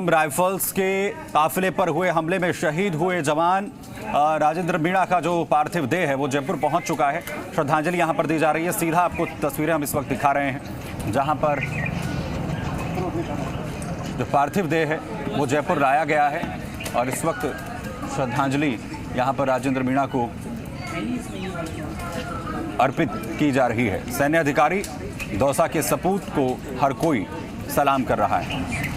Rifles के काफिले पर हुए हमले में शहीद हुए जवान राजेंद्र मीणा का जो पार्थिव देह है वो जयपुर पहुंच चुका है। श्रद्धांजलि यहां पर दी जा रही है। सीधा आपको तस्वीरें हम इस वक्त दिखा रहे हैं जहां पर जो पार्थिव देह है वो जयपुर लाया गया है और इस वक्त श्रद्धांजलि यहां पर राजेंद्र मीणा को अर्पित की जा रही है। सैन्य अधिकारी दौसा के सपूत को हर कोई सलाम कर रहा है।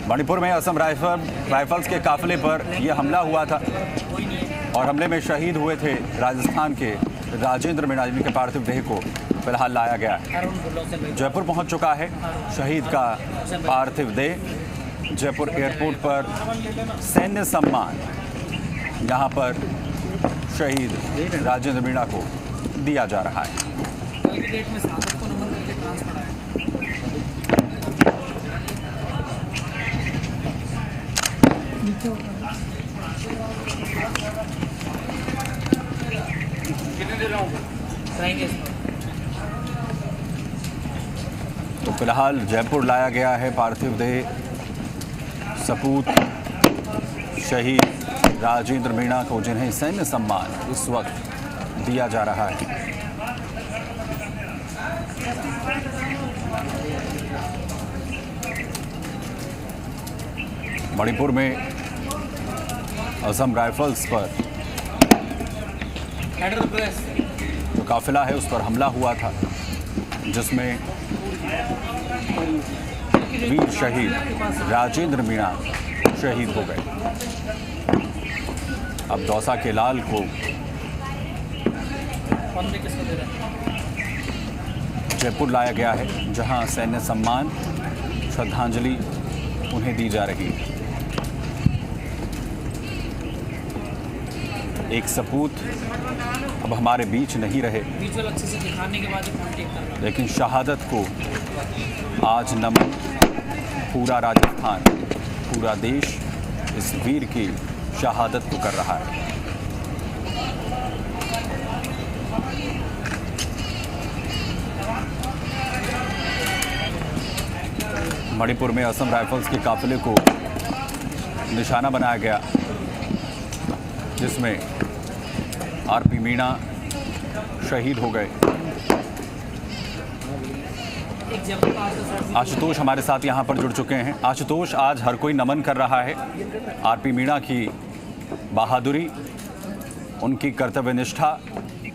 मणिपुर में असम राइफल्स के काफिले पर यह हमला हुआ था और हमले में शहीद हुए थे राजस्थान के राजेंद्र मीणा, जिनके पार्थिव देह को फिलहाल लाया गया है। जयपुर पहुंच चुका है शहीद का पार्थिव देह। जयपुर एयरपोर्ट पर सैन्य सम्मान यहां पर शहीद राजेंद्र मीणा को दिया जा रहा है। तो फिलहाल जयपुर लाया गया है पार्थिव देह सपूत शहीद राजेंद्र मीणा को, जिन्हें सैन्य सम्मान इस वक्त दिया जा रहा है। मणिपुर में असम राइफल्स पर जो काफिला है उस पर हमला हुआ था, जिसमें वीर शहीद राजेंद्र मीणा शहीद हो गए। अब दौसा के लाल को जयपुर लाया गया है, जहां सैन्य सम्मान श्रद्धांजलि उन्हें दी जा रही है। एक सपूत अब हमारे बीच नहीं रहे, लेकिन शहादत को आज नमन पूरा राजस्थान, पूरा देश इस वीर की शहादत को कर रहा है। मणिपुर में असम राइफल्स के काफिले को निशाना बनाया गया, जिसमें आरपी मीणा शहीद हो गए। आशुतोष हमारे साथ यहां पर जुड़ चुके हैं। आशुतोष, आज हर कोई नमन कर रहा है आरपी मीणा की बहादुरी, उनकी कर्तव्यनिष्ठा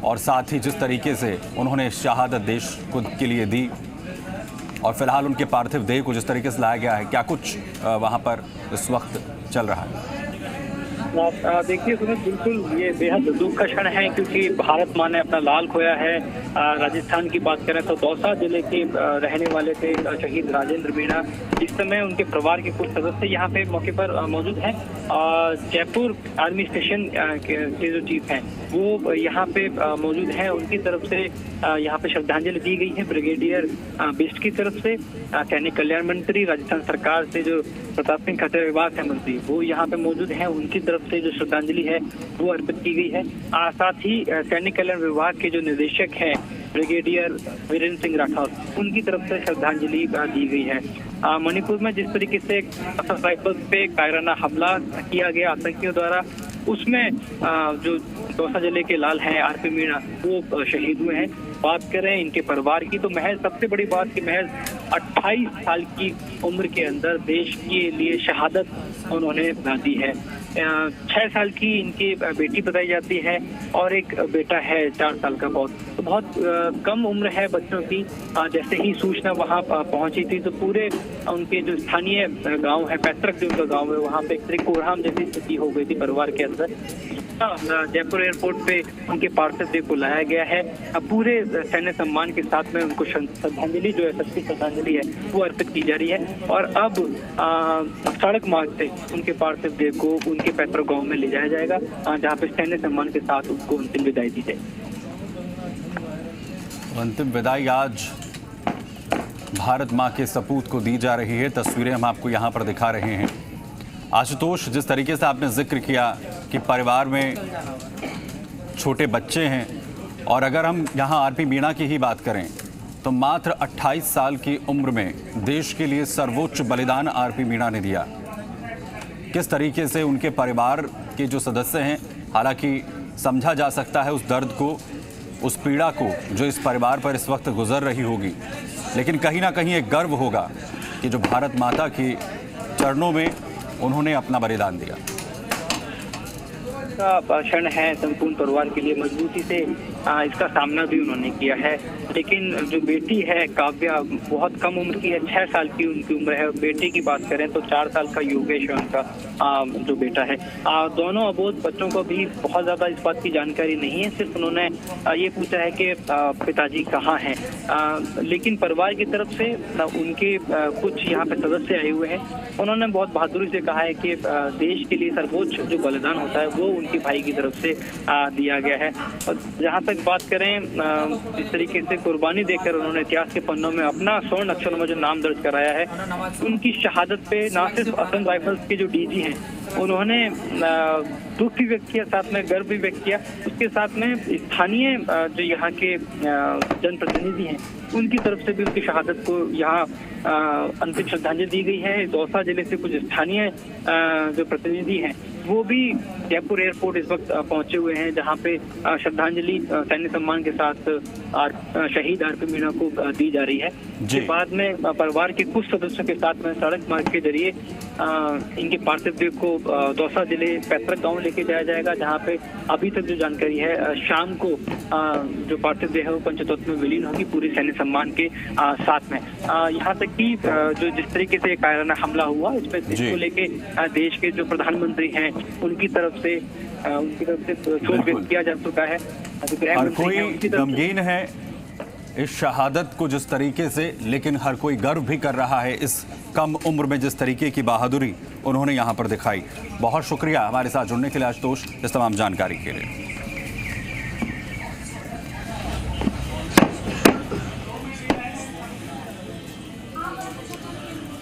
और साथ ही जिस तरीके से उन्होंने शहादत देश के लिए दी, और फिलहाल उनके पार्थिव देह को जिस तरीके से लाया गया है, क्या कुछ वहां पर इस वक्त चल रहा है? देखिए सुमित, बिल्कुल ये बेहद दुख का क्षण है, क्योंकि भारत माँ ने अपना लाल खोया है। राजस्थान की बात करें तो दौसा जिले के रहने वाले थे शहीद राजेंद्र मीणा। इस समय उनके परिवार के कुछ सदस्य यहाँ पे मौके पर मौजूद हैं। जयपुर आर्मी स्टेशन के जो चीफ हैं वो यहाँ पे मौजूद हैं। उनकी तरफ से यहाँ पे श्रद्धांजलि दी गई है। ब्रिगेडियर बिस्ट की तरफ से सैनिक कल्याण मंत्री राजस्थान सरकार से जो प्रताप सिंह खट्टर विभाग है मंत्री, वो यहाँ पे मौजूद हैं। उनकी तरफ से जो श्रद्धांजलि है वो अर्पित की गई है। साथ ही सैनिक कल्याण विभाग के जो निदेशक हैं ब्रिगेडियर वीरेंद्र सिंह राठौर, उनकी तरफ से श्रद्धांजलि दी गई है। मणिपुर में जिस तरीके से असम राइफल्स पे कायराना हमला किया गया आतंकियों द्वारा, उसमें जो दौसा जिले के लाल हैं आरपी मीणा, वो शहीद हुए हैं। बात करें इनके परिवार की तो महज सबसे बड़ी बात कि महज 28 साल की उम्र के अंदर देश के लिए शहादत उन्होंने दी है। 6 साल की इनकी बेटी बताई जाती है और एक बेटा है 4 साल का। बहुत कम उम्र है बच्चों की। जैसे ही सूचना वहां पहुंची थी तो पूरे उनके जो स्थानीय गांव है, पैतृक जो उनका गांव है, वहां पे एक कोहराम जैसी स्थिति हो गई थी परिवार के अंदर। जयपुर एयरपोर्ट पे उनके पार्थिव देह को लाया गया है। पूरे सैन्य सम्मान के साथ में उनको श्रद्धांजलि जो है, सच्ची श्रद्धांजलि है, वो अर्पित की जा रही है। और अब सड़क मार्ग से उनके पार्थिव देह को उनके पैतृक गांव में ले जाया जाएगा, जहां पे सैन्य सम्मान के साथ उनको अंतिम विदाई दी जाएगी। अंतिम विदाई आज भारत माँ के सपूत को दी जा रही है। तस्वीरें हम आपको यहाँ पर दिखा रहे हैं। आशुतोष, जिस तरीके से आपने जिक्र किया कि परिवार में छोटे बच्चे हैं, और अगर हम यहाँ आरपी मीणा की ही बात करें तो मात्र 28 साल की उम्र में देश के लिए सर्वोच्च बलिदान आरपी मीणा ने दिया। किस तरीके से उनके परिवार के जो सदस्य हैं, हालांकि समझा जा सकता है उस दर्द को, उस पीड़ा को जो इस परिवार पर इस वक्त गुजर रही होगी, लेकिन कहीं ना कहीं एक गर्व होगा कि जो भारत माता के चरणों में उन्होंने अपना बलिदान दिया। का क्षण है संपूर्ण परिवार के लिए, मजबूती से इसका सामना भी उन्होंने किया है। लेकिन जो बेटी है काव्या, बहुत कम उम्र की है, 6 साल की उनकी उम्र है। बेटे की बात करें तो 4 साल का योगेश है उनका जो बेटा है। दोनों अबोध बच्चों को भी बहुत ज्यादा इस बात की जानकारी नहीं है, सिर्फ उन्होंने ये पूछा है कि पिताजी कहाँ हैं। लेकिन परिवार की तरफ से उनके कुछ यहाँ पे सदस्य आए हुए हैं, उन्होंने बहुत बहादुरी से कहा है कि देश के लिए सर्वोच्च जो बलिदान होता है वो उनके भाई की तरफ से दिया गया है। और जहाँ तक बात करें, जिस तरीके से कुर्बानी देकर उन्होंने इतिहास के पन्नों में अपना स्वर्ण अक्षरों में जो नाम दर्ज कराया है, उनकी शहादत पे ना सिर्फ असम राइफल्स के जो डीजी हैं उन्होंने दुख भी व्यक्त किया, साथ में गर्व भी व्यक्त किया। उसके साथ में स्थानीय जो यहाँ के जनप्रतिनिधि हैं उनकी तरफ से भी उनकी शहादत को यहाँ अंतिम श्रद्धांजलि दी गई है। दौसा जिले से कुछ स्थानीय जो प्रतिनिधि हैं वो भी जयपुर एयरपोर्ट इस वक्त पहुंचे हुए हैं, जहां पे श्रद्धांजलि सैन्य सम्मान के साथ शहीद आरपी मीणा को दी जा रही है। इसके बाद में परिवार के कुछ सदस्यों के साथ में सड़क मार्ग के जरिए इनके पार्थिव देह को दौसा जिले पैतृक गांव लेके जाया जाएगा, जहां पे अभी तक जो जानकारी है शाम को जो पार्थिव देह है वो पंचतत्व में विलीन होगी पूरी सैन्य सम्मान के साथ में। यहाँ तक कि जो जिस तरीके से कायराना हमला हुआ इसको लेके देश के जो प्रधानमंत्री हैं उनकी तरफ से शोक व्यक्त किया जा चुका है। हर कोई गमगीन है इस शहादत को जिस तरीके से, लेकिन हर कोई गर्व भी कर रहा है इस कम उम्र में जिस तरीके की बहादुरी उन्होंने यहाँ पर दिखाई। बहुत शुक्रिया हमारे साथ जुड़ने के लिए आशुतोष, इस तमाम जानकारी के लिए।